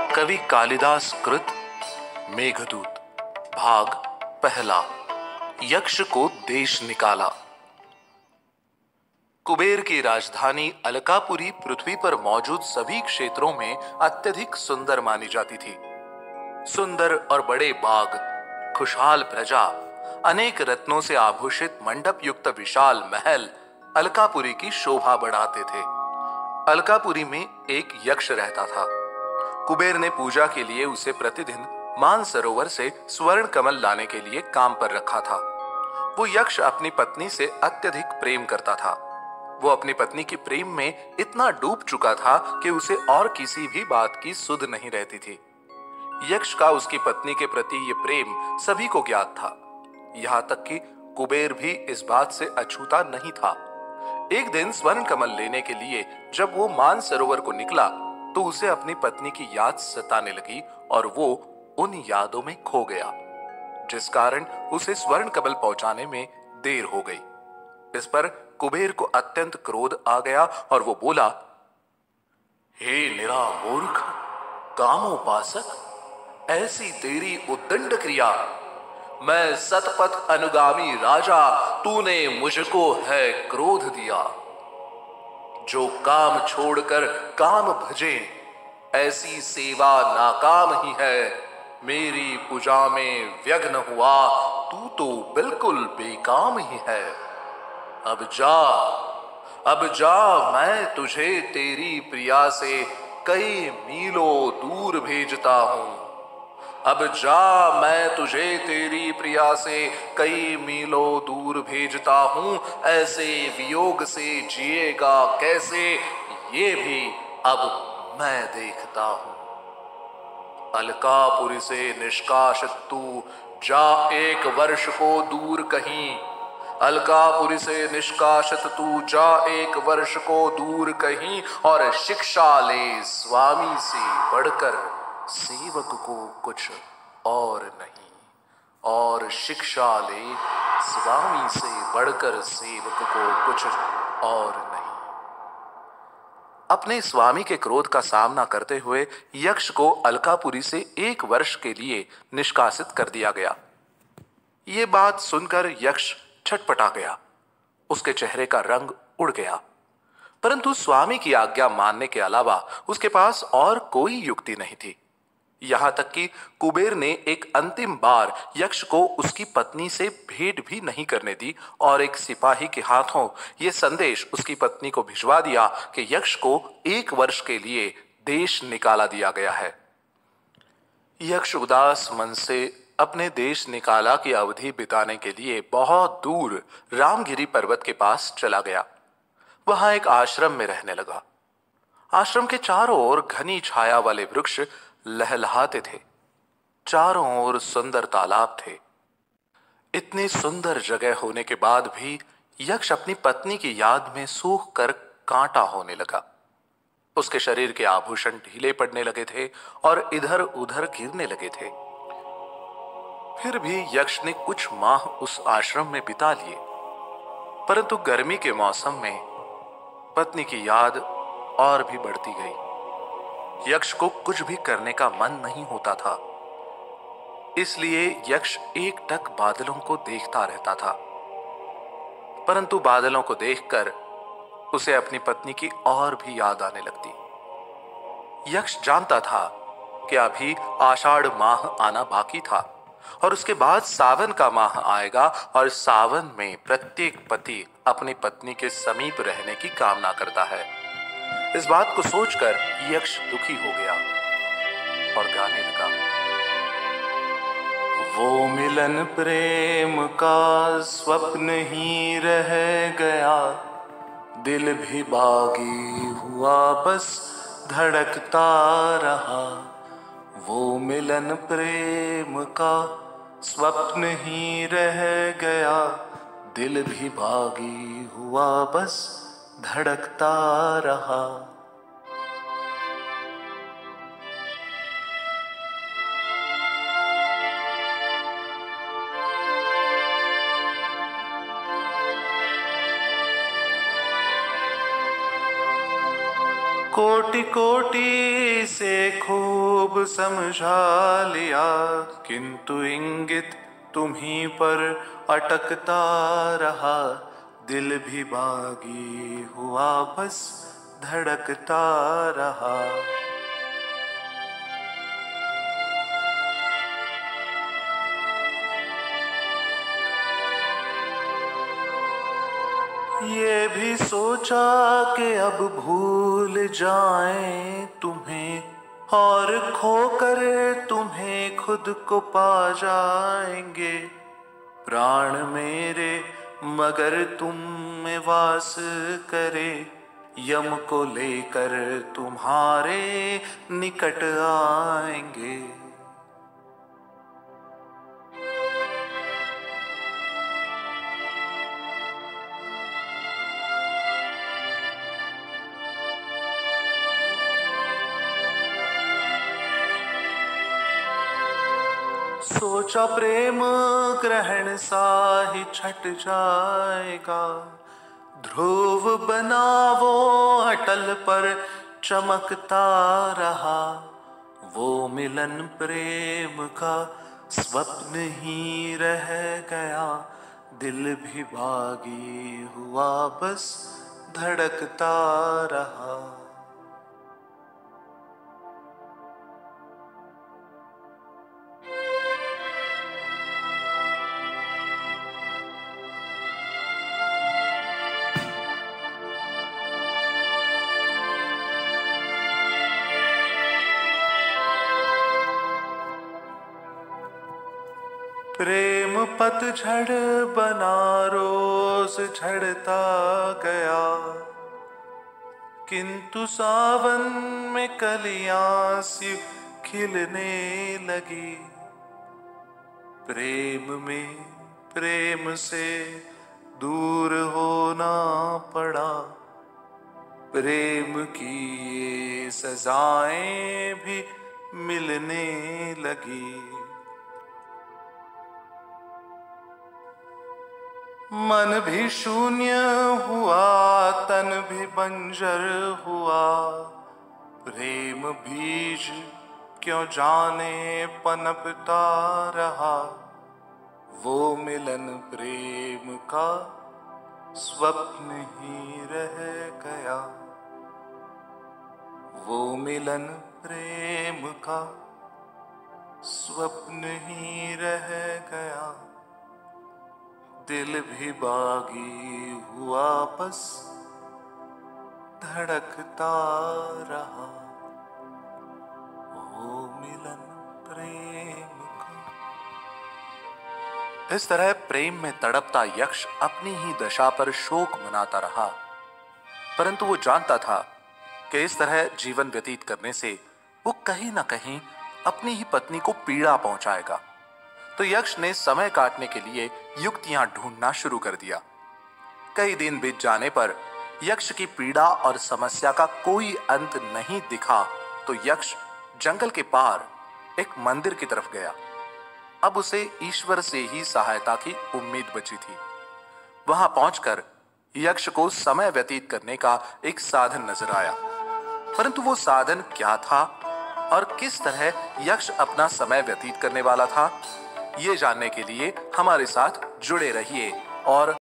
कवि कालिदास कृत मेघदूत भाग पहला। यक्ष को देश निकाला। कुबेर की राजधानी अलकापुरी पृथ्वी पर मौजूद सभी क्षेत्रों में अत्यधिक सुंदर मानी जाती थी। सुंदर और बड़े बाग, खुशहाल प्रजा, अनेक रत्नों से आभूषित मंडप युक्त विशाल महल अलकापुरी की शोभा बढ़ाते थे। अलकापुरी में एक यक्ष रहता था। कुबेर ने पूजा के लिए उसे प्रतिदिन मानसरोवर से स्वर्ण कमल लाने के लिए काम पर रखा था। वो यक्ष अपनी पत्नी से अत्यधिक प्रेम करता था। वो अपनी पत्नी के प्रेम में इतना डूब चुका था कि उसे और किसी भी बात की सुध नहीं रहती थी। यक्ष का उसकी पत्नी के प्रति ये प्रेम सभी को ज्ञात था, यहाँ तक कि कुबेर भी इस बात से अछूता नहीं था। एक दिन स्वर्ण कमल लेने के लिए जब वो मानसरोवर को निकला तो उसे अपनी पत्नी की याद सताने लगी और वो उन यादों में खो गया, जिस कारण उसे स्वर्ण कमल पहुंचाने में देर हो गई। इस पर कुबेर को अत्यंत क्रोध आ गया और वो बोला, हे निरा मूर्ख, कामोपासक, ऐसी तेरी उद्दंड क्रिया। मैं सतपथ अनुगामी राजा, तूने मुझको है क्रोध दिया। जो काम छोड़कर काम भजे, ऐसी सेवा नाकाम ही है। मेरी पूजा में व्यग्न हुआ, तू तो बिल्कुल बेकाम ही है। अब जा, मैं तुझे तेरी प्रिया से कई मीलों दूर भेजता हूं। अब जा, मैं तुझे तेरी प्रिया से कई मीलों दूर भेजता हूं। ऐसे वियोग से जिएगा कैसे, ये भी अब मैं देखता हूं। अलकापुरी से निष्कासित तू जा एक वर्ष को दूर कहीं। अलकापुरी से निष्कासित तू जा एक वर्ष को दूर कहीं, और शिक्षा ले स्वामी से बढ़कर सेवक को कुछ और नहीं। और शिक्षा ले स्वामी से बढ़कर सेवक को कुछ और नहीं। अपने स्वामी के क्रोध का सामना करते हुए यक्ष को अलकापुरी से एक वर्ष के लिए निष्कासित कर दिया गया। ये बात सुनकर यक्ष छटपटा गया। उसके चेहरे का रंग उड़ गया, परंतु स्वामी की आज्ञा मानने के अलावा उसके पास और कोई युक्ति नहीं थी। यहां तक कि कुबेर ने एक अंतिम बार यक्ष को उसकी पत्नी से भेंट भी नहीं करने दी और एक सिपाही के हाथों यह संदेश उसकी पत्नी को भिजवा दिया कि यक्ष को एक वर्ष के लिए देश निकाला दिया गया है। यक्ष उदास मन से अपने देश निकाला की अवधि बिताने के लिए बहुत दूर रामगिरी पर्वत के पास चला गया। वहां एक आश्रम में रहने लगा। आश्रम के चारों ओर घनी छाया वाले वृक्ष लहलहाते थे। चारों ओर सुंदर तालाब थे। इतनी सुंदर जगह होने के बाद भी यक्ष अपनी पत्नी की याद में सूख कर कांटा होने लगा। उसके शरीर के आभूषण ढीले पड़ने लगे थे और इधर उधर गिरने लगे थे। फिर भी यक्ष ने कुछ माह उस आश्रम में बिता लिए, परंतु गर्मी के मौसम में पत्नी की याद और भी बढ़ती गई। यक्ष को कुछ भी करने का मन नहीं होता था, इसलिए यक्ष एकटक बादलों को देखता रहता था। परंतु बादलों को देखकर उसे अपनी पत्नी की और भी याद आने लगती। यक्ष जानता था कि अभी आषाढ़ माह आना बाकी था और उसके बाद सावन का माह आएगा, और सावन में प्रत्येक पति अपनी पत्नी के समीप रहने की कामना करता है। इस बात को सोचकर यक्ष दुखी हो गया और गाने लगा, वो मिलन प्रेम का स्वप्न ही रह गया, दिल भी बागी हुआ बस धड़कता रहा। वो मिलन प्रेम का स्वप्न ही रह गया, दिल भी बागी हुआ बस धड़कता रहा। कोटि कोटि से खूब समझा लिया, किंतु इंगित तुम्हीं पर अटकता रहा। दिल भी बागी हुआ, बस धड़कता रहा। ये भी सोचा कि अब भूल जाएं तुम्हें, और खोकर तुम्हें खुद को पा जाएंगे। प्राण मेरे मगर तुम में वास करे, यम को लेकर तुम्हारे निकट आएंगे। सोचा प्रेम ग्रहण सा ही छट जाएगा, ध्रुव बना वो अटल पर चमकता रहा। वो मिलन प्रेम का स्वप्न ही रह गया, दिल भी बागी हुआ, बस धड़कता रहा। प्रेम पतझड़ बना रोज झड़ता गया, किंतु सावन में कलियां सी खिलने लगी। प्रेम में प्रेम से दूर होना पड़ा, प्रेम की ये सजाएं भी मिलने लगी। मन भी शून्य हुआ, तन भी बंजर हुआ, प्रेम बीज क्यों जाने पनपता रहा। वो मिलन प्रेम का स्वप्न ही रह गया, वो मिलन प्रेम का स्वप्न ही रह गया। दिल भी बागी हुआ, बस धड़कता रहा। वो मिलन प्रेम का। इस तरह प्रेम में तड़पता यक्ष अपनी ही दशा पर शोक मनाता रहा, परंतु वो जानता था कि इस तरह जीवन व्यतीत करने से वो कहीं ना कहीं अपनी ही पत्नी को पीड़ा पहुंचाएगा। तो यक्ष ने समय काटने के लिए युक्तियां ढूंढना शुरू कर दिया। कई दिन बीत जाने पर यक्ष की पीड़ा और समस्या का कोई अंत नहीं दिखा, तो यक्ष जंगल के पार एक मंदिर की तरफ गया। अब उसे ईश्वर से ही सहायता की उम्मीद बची थी। वहां पहुंचकर यक्ष को समय व्यतीत करने का एक साधन नजर आया, परंतु वो साधन क्या था और किस तरह यक्ष अपना समय व्यतीत करने वाला था, ये जानने के लिए हमारे साथ जुड़े रहिए और